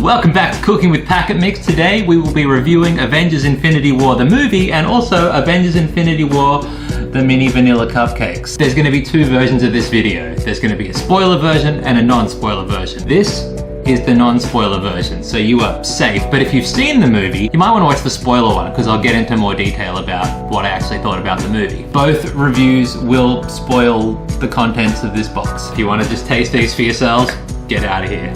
Welcome back to Cooking with Packet Mix. Today we will be reviewing Avengers Infinity War the movie and also Avengers Infinity War the mini vanilla cupcakes. There's going to be two versions of this video. There's going to be a spoiler version and a non-spoiler version. This is the non-spoiler version, so you are safe. But if you've seen the movie, you might want to watch the spoiler one because I'll get into more detail about what I actually thought about the movie. Both reviews will spoil the contents of this box. If you want to just taste these for yourselves, get out of here.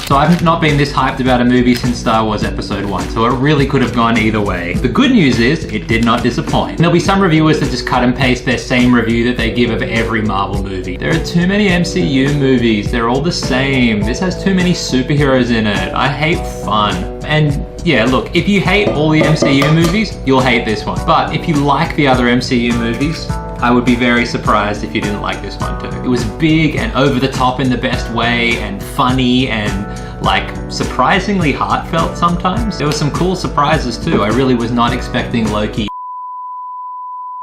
So I've not been this hyped about a movie since Star Wars Episode 1, so it really could have gone either way. The good news is, it did not disappoint. There'll be some reviewers that just cut and paste their same review that they give of every Marvel movie. There are too many MCU movies, they're all the same. This has too many superheroes in it. I hate fun. And yeah, look, if you hate all the MCU movies, you'll hate this one. But if you like the other MCU movies, I would be very surprised if you didn't like this one too. It was big and over the top in the best way and funny and like surprisingly heartfelt sometimes. There were some cool surprises too. I really was not expecting Loki.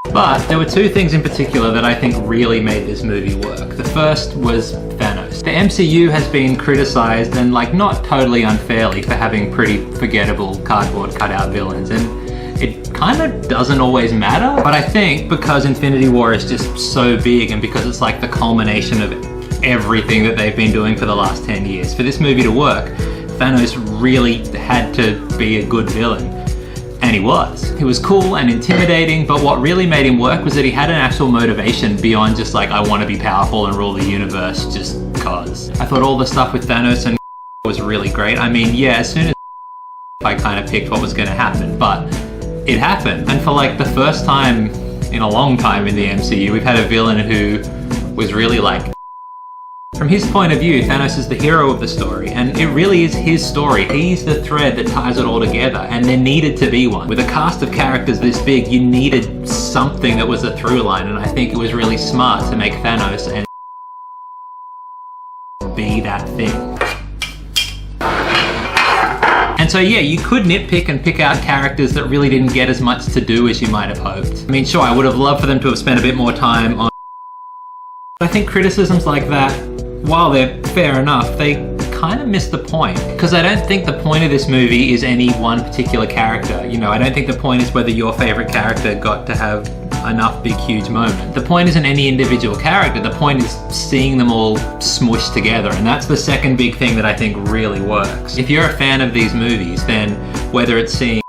But there were two things in particular that I think really made this movie work. The first was Thanos. The MCU has been criticized and like not totally unfairly for having pretty forgettable cardboard cutout villains, and it kind of doesn't always matter. But I think because Infinity War is just so big and because it's like the culmination of everything that they've been doing for the last 10 years, for this movie to work, Thanos really had to be a good villain. And he was. He was cool and intimidating, but what really made him work was that he had an actual motivation beyond just like, I want to be powerful and rule the universe just cause. I thought all the stuff with Thanos and was really great. I mean, yeah, as soon as I kind of picked what was going to happen, but it happened. And for like the first time in a long time in the MCU, we've had a villain who was really like, from his point of view, Thanos is the hero of the story, and it really is his story. He's the thread that ties it all together, and there needed to be one. With a cast of characters this big, you needed something that was a through line, and I think it was really smart to make Thanos and be that thing. And so yeah, you could nitpick and pick out characters that really didn't get as much to do as you might have hoped. I mean, sure, I would have loved for them to have spent a bit more time on. I think criticisms like that, while they're fair enough, they kind of miss the point. Because I don't think the point of this movie is any one particular character. You know, I don't think the point is whether your favorite character got to have enough big, huge moment. The point isn't any individual character. The point is seeing them all smushed together. And that's the second big thing that I think really works. If you're a fan of these movies, then whether it's seeing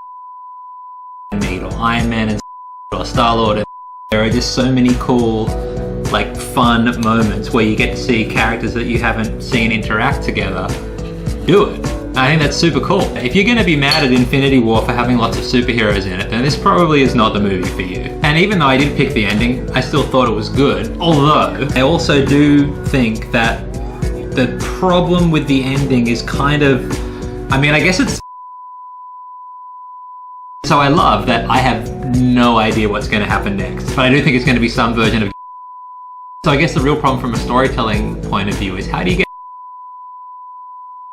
Meat or Iron Man and or Star-Lord, there are just so many cool, like fun moments where you get to see characters that you haven't seen interact together do it. I think that's super cool. If you're going to be mad at Infinity War for having lots of superheroes in it, then this probably is not the movie for you. And even though I didn't pick the ending, I still thought it was good. Although, I also do think that the problem with the ending is kind of, I mean, I guess it's so I love that I have no idea what's going to happen next. But I do think it's going to be some version of. So I guess the real problem from a storytelling point of view is how do you get.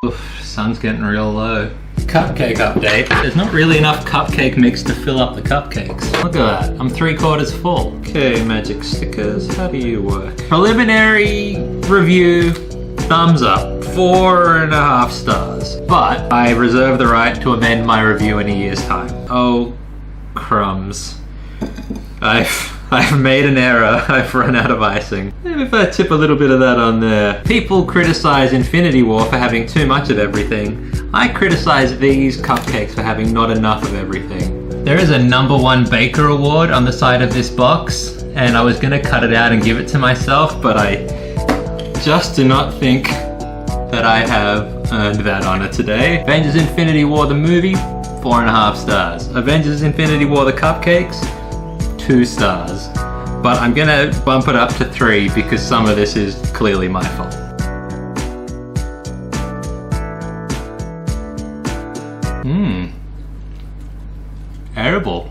Oof, sun's getting real low. Cupcake update. There's not really enough cupcake mix to fill up the cupcakes. Look at that, I'm 3/4 full. Okay, magic stickers, how do you work? Preliminary review, thumbs up, 4.5 stars. But I reserve the right to amend my review in a year's time. Oh, crumbs. I've made an error. I've run out of icing. Maybe if I tip a little bit of that on there. People criticize Infinity War for having too much of everything. I criticize these cupcakes for having not enough of everything. There is a #1 baker award on the side of this box, and I was gonna cut it out and give it to myself, but I just do not think that I have earned that honor today. Avengers Infinity War the movie, 4.5 stars. Avengers Infinity War the cupcakes, 2 stars. But I'm gonna bump it up to 3 because some of this is clearly my fault. Edible.